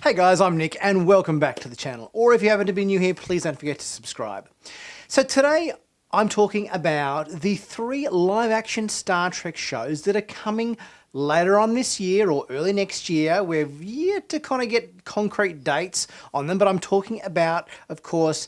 Hey guys, I'm Nick and welcome back to the channel. Or if you happen to be new here, please don't forget to subscribe. So today I'm talking about the 3 live-action Star Trek shows that are coming later on this year or early next year. We've yet to kind of get concrete dates on them, but I'm talking about, of course,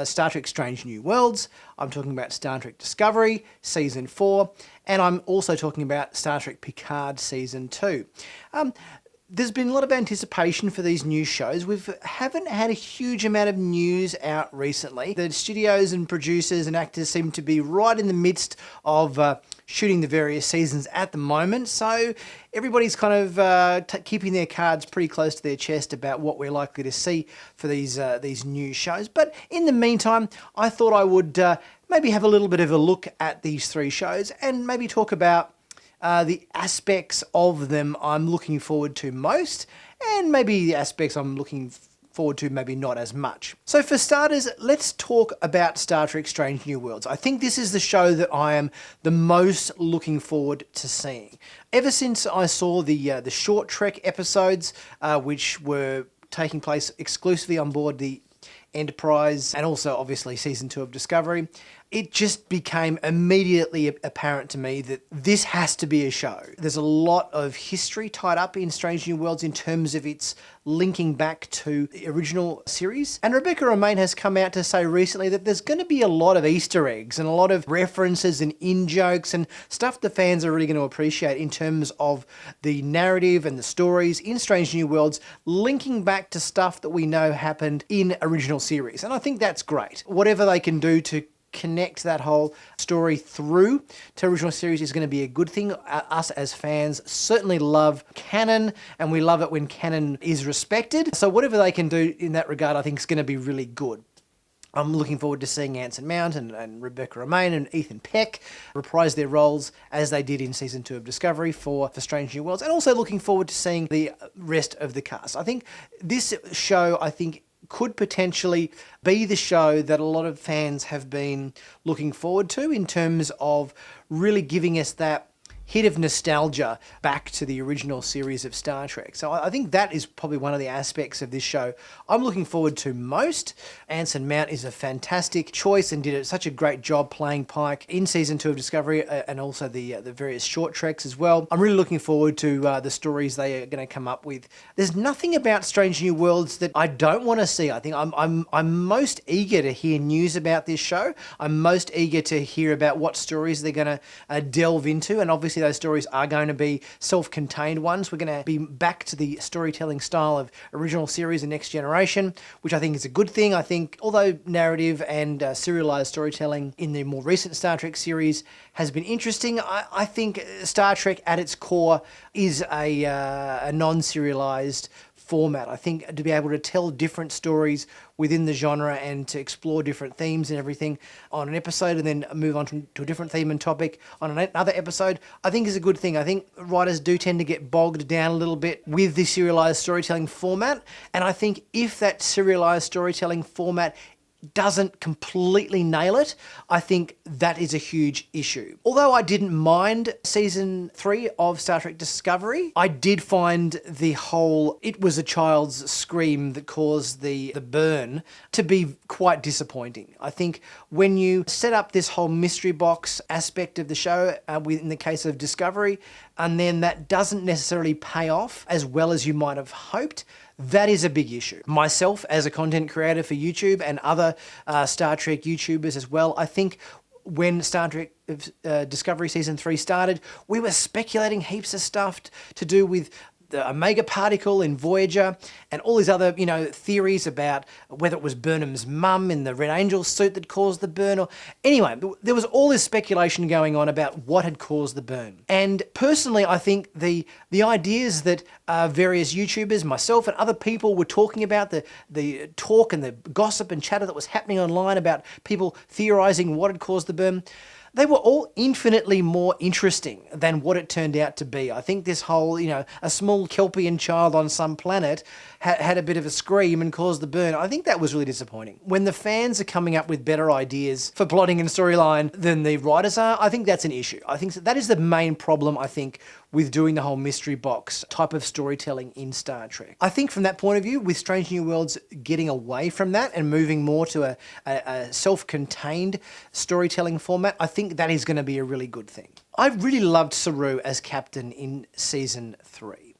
Star Trek Strange New Worlds. I'm talking about Star Trek Discovery Season 4, and I'm also talking about Star Trek Picard Season 2. There's been a lot of anticipation for these new shows. We haven't had a huge amount of news out recently. The studios and producers and actors seem to be right in the midst of shooting the various seasons at the moment, so everybody's kind of keeping their cards pretty close to their chest about what we're likely to see for these new shows. But in the meantime, I thought I would maybe have a little bit of a look at these 3 shows and maybe talk about the aspects of them I'm looking forward to most, and maybe the aspects I'm looking forward to maybe not as much. So for starters, let's talk about Star Trek Strange New Worlds. I think this is the show that I am the most looking forward to seeing. Ever since I saw the short Trek episodes, which were taking place exclusively on board the Enterprise and also obviously Season 2 of Discovery, it just became immediately apparent to me that this has to be a show. There's a lot of history tied up in Strange New Worlds in terms of its linking back to the original series. And Rebecca Romijn has come out to say recently that there's going to be a lot of Easter eggs and a lot of references and in-jokes and stuff the fans are really going to appreciate in terms of the narrative and the stories in Strange New Worlds linking back to stuff that we know happened in original series. And I think that's great. Whatever they can do to connect that whole story through to original series is going to be a good thing. Us as fans certainly love canon, and we love it when canon is respected. So whatever they can do in that regard, I think is going to be really good. I'm looking forward to seeing Anson Mount and Rebecca Romijn and Ethan Peck reprise their roles as they did in Season 2 of Discovery for Strange New Worlds, and also looking forward to seeing the rest of the cast. I think this show, could potentially be the show that a lot of fans have been looking forward to in terms of really giving us that hit of nostalgia back to the original series of Star Trek. So I think that is probably one of the aspects of this show I'm looking forward to most. Anson Mount is a fantastic choice and did such a great job playing Pike in Season 2 of Discovery and also the various short treks as well. I'm really looking forward to the stories they are going to come up with. There's nothing about Strange New Worlds that I don't want to see. I think I'm most eager to hear news about this show. I'm most eager to hear about what stories they're going to delve into, and obviously those stories are going to be self-contained ones. We're going to be back to the storytelling style of original series and Next Generation, which I think is a good thing. I think although narrative and serialized storytelling in the more recent Star Trek series has been interesting, I think Star Trek at its core is a non-serialized format. I think to be able to tell different stories within the genre and to explore different themes and everything on an episode and then move on to a different theme and topic on another episode, I think is a good thing. I think writers do tend to get bogged down a little bit with the serialized storytelling format, and I think if that serialized storytelling format doesn't completely nail it, I think that is a huge issue. Although I didn't mind Season 3 of Star Trek Discovery, I did find the whole "it was a child's scream that caused the burn" to be quite disappointing. I think when you set up this whole mystery box aspect of the show, in the case of Discovery, and then that doesn't necessarily pay off as well as you might have hoped, that is a big issue. Myself, as a content creator for YouTube and other Star Trek YouTubers as well, I think when Star Trek Discovery Season 3 started, we were speculating heaps of stuff to do with the Omega particle in Voyager and all these other, theories about whether it was Burnham's mum in the Red Angel suit that caused the burn. Or anyway, there was all this speculation going on about what had caused the burn. And personally, I think the ideas that various YouTubers, myself and other people were talking about, the talk and the gossip and chatter that was happening online about people theorizing what had caused the burn, they were all infinitely more interesting than what it turned out to be. I think this whole, a small Kelpian child on some planet had a bit of a scream and caused the burn. I think that was really disappointing. When the fans are coming up with better ideas for plotting and storyline than the writers are, I think that's an issue. I think that is the main problem, I think, with doing the whole mystery box type of storytelling in Star Trek. I think from that point of view, with Strange New Worlds getting away from that and moving more to a self-contained storytelling format, I think that is going to be a really good thing. I really loved Saru as captain in season 3.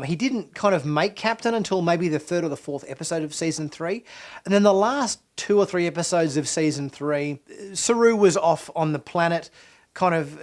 He didn't kind of make captain until maybe the 3rd or the 4th episode of season 3. And then the last 2 or 3 episodes of season 3, Saru was off on the planet, kind of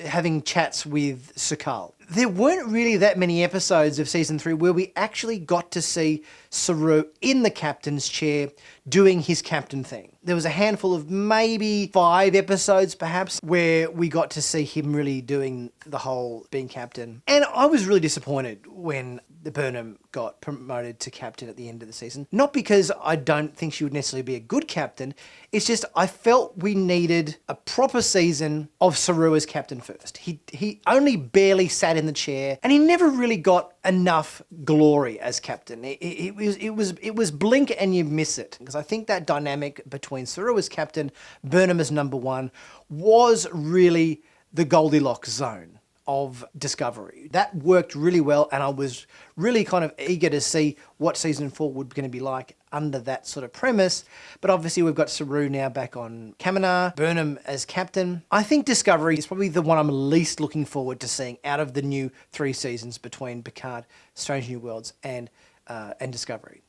having chats with Su'Kal. There weren't really that many episodes of season 3 where we actually got to see Saru in the captain's chair doing his captain thing. There was a handful of maybe 5 episodes perhaps where we got to see him really doing the whole being captain. And I was really disappointed when the Burnham got promoted to captain at the end of the season. Not because I don't think she would necessarily be a good captain, it's just I felt we needed a proper season of Saru as captain first. He only barely sat in the chair and he never really got enough glory as captain. It was blink and you miss it, because I think that dynamic between Saru as captain, Burnham as number 1 was really the Goldilocks zone of Discovery. That worked really well, and I was really kind of eager to see what season 4 would going to be like under that sort of premise. But obviously we've got Saru now back on Kaminar, Burnham as captain. I think Discovery is probably the one I'm least looking forward to seeing out of the new 3 seasons between Picard, Strange New Worlds and Discovery.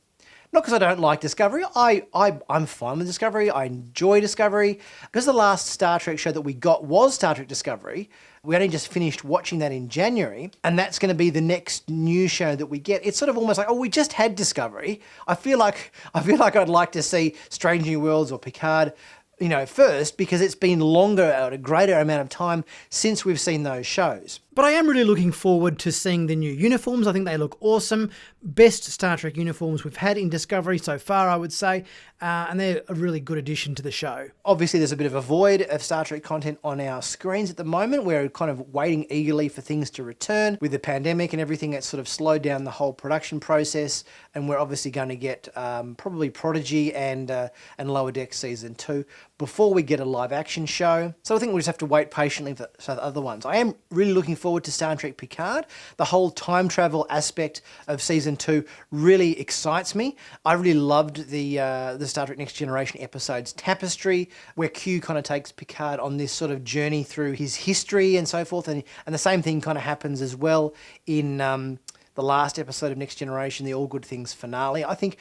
Not because I don't like Discovery. I'm fine with Discovery. I enjoy Discovery. Because the last Star Trek show that we got was Star Trek Discovery. We only just finished watching that in January, and that's going to be the next new show that we get. It's sort of almost like, oh, we just had Discovery. I feel like I'd like to see Strange New Worlds or Picard, first, because it's been longer, a greater amount of time since we've seen those shows. But I am really looking forward to seeing the new uniforms. I think they look awesome. Best Star Trek uniforms we've had in Discovery so far, I would say. And they're a really good addition to the show. Obviously, there's a bit of a void of Star Trek content on our screens at the moment. We're kind of waiting eagerly for things to return. With the pandemic and everything, that's sort of slowed down the whole production process. And we're obviously going to get probably Prodigy and Lower Deck Season 2 before we get a live action show. So I think we'll just have to wait patiently for the other ones. I am really looking forward to Star Trek Picard. The whole time travel aspect of season 2 really excites me. I really loved the Star Trek Next Generation episodes Tapestry, where Q kind of takes Picard on this sort of journey through his history and so forth, and the same thing kind of happens as well in the last episode of Next Generation, the All Good Things finale, I think.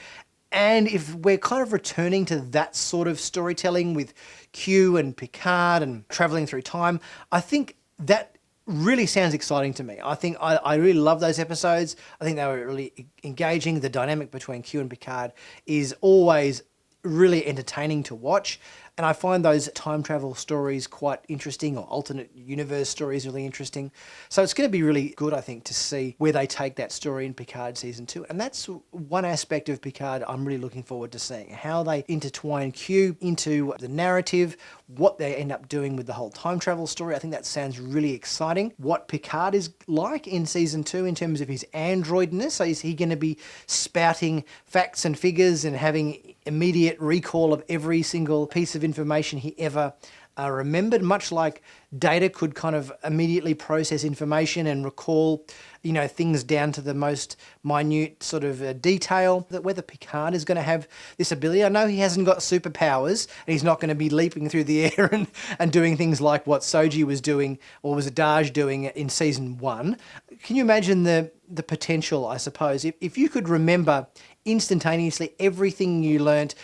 And if we're kind of returning to that sort of storytelling with Q and Picard and traveling through time, I think that really sounds exciting to me. I think I really love those episodes. I think they were really engaging. The dynamic between Q and Picard is always really entertaining to watch. And I find those time travel stories quite interesting, or alternate universe stories really interesting. So it's going to be really good, I think, to see where they take that story in Picard Season 2. And that's one aspect of Picard I'm really looking forward to seeing. How they intertwine Q into the narrative, what they end up doing with the whole time travel story. I think that sounds really exciting. What Picard is like in Season 2 in terms of his androidness. So is he going to be spouting facts and figures and having immediate recall of every single piece of information he ever remembered, much like Data could kind of immediately process information and recall, things down to the most minute sort of detail? That whether Picard is going to have this ability. I know he hasn't got superpowers and he's not going to be leaping through the air and doing things like what Soji was doing, or was Adaj doing in Season 1. Can you imagine the potential, I suppose, if you could remember instantaneously everything you learnt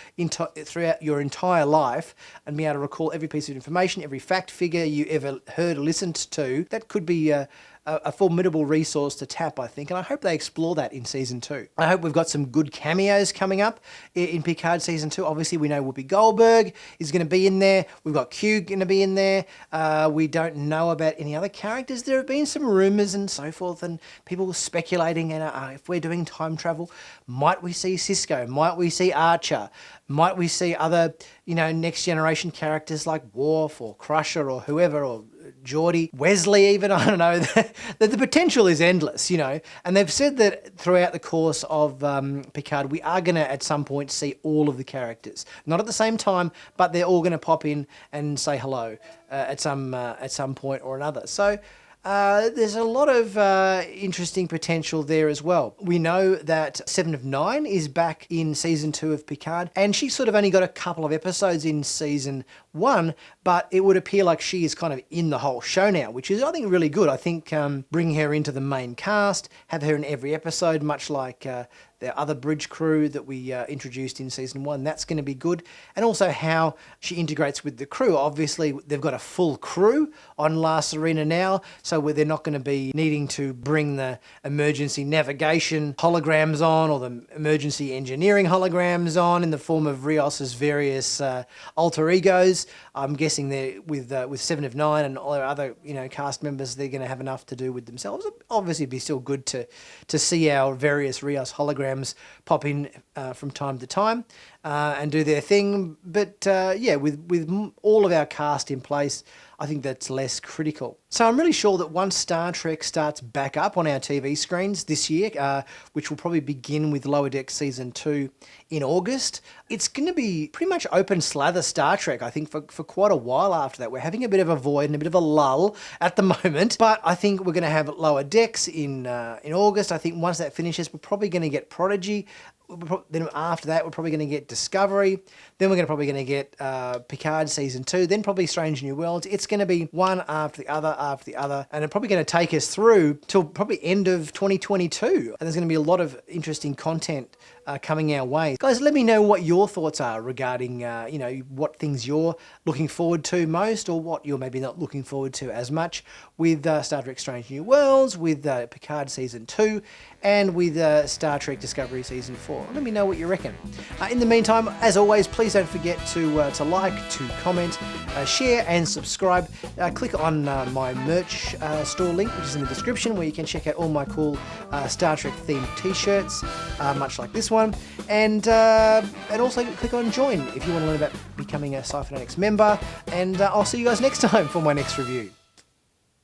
throughout your entire life and be able to recall every piece of information, every fact figure you ever heard or listened to? That could be a formidable resource to tap, I think, and I hope they explore that in Season 2. I hope we've got some good cameos coming up in Picard Season 2. Obviously, we know Whoopi Goldberg is going to be in there. We've got Q going to be in there. We don't know about any other characters. There have been some rumours and so forth, and people speculating, if we're doing time travel, might we see Cisco? Might we see Archer? Might we see other, Next Generation characters like Worf or Crusher or whoever, or Geordi, Wesley even, I don't know. The potential is endless, and they've said that throughout the course of Picard, we are going to at some point see all of the characters. Not at the same time, but they're all going to pop in and say hello at some point or another. So there's a lot of interesting potential there as well. We know that 7 of 9 is back in season 2 of Picard, and she sort of only got a couple of episodes in season 1, but it would appear like she is kind of in the whole show now, which is, I think, really good. I think bringing her into the main cast, have her in every episode, much like the other bridge crew that we introduced in season 1, that's going to be good. And also how she integrates with the crew. Obviously, they've got a full crew on Rallstonian now, so where they're not going to be needing to bring the emergency navigation holograms on or the emergency engineering holograms on in the form of Rios's various alter egos. I'm guessing they're with 7 of 9 and all their other cast members, they're going to have enough to do with themselves. Obviously, it'd be still good to see our various Rios holograms pop in from time to time and do their thing. But yeah, with all of our cast in place, I think that's less critical. So I'm really sure that once Star Trek starts back up on our TV screens this year, which will probably begin with Lower Deck Season 2 in August, it's going to be pretty much open slather Star Trek, I think, for quite a while after that. We're having a bit of a void and a bit of a lull at the moment, but I think we're going to have Lower Decks in August. I think once that finishes, we're probably going to get Prodigy. Then after that, we're probably going to get Discovery. Then we're probably going to get Picard Season 2. Then probably Strange New Worlds. It's going to be one after the other, and it's probably going to take us through till probably end of 2022. And there's going to be a lot of interesting content coming our way. Guys, let me know what your thoughts are regarding, what things you're looking forward to most, or what you're maybe not looking forward to as much with Star Trek Strange New Worlds, with Picard Season 2, and with Star Trek Discovery Season 4. Let me know what you reckon. In the meantime, as always, please don't forget to like, to comment, share and subscribe. Click on my merch store link, which is in the description, where you can check out all my cool Star Trek themed t-shirts, much like this one. And also click on join if you want to learn about becoming a Sci-Finatics member. And I'll see you guys next time for my next review.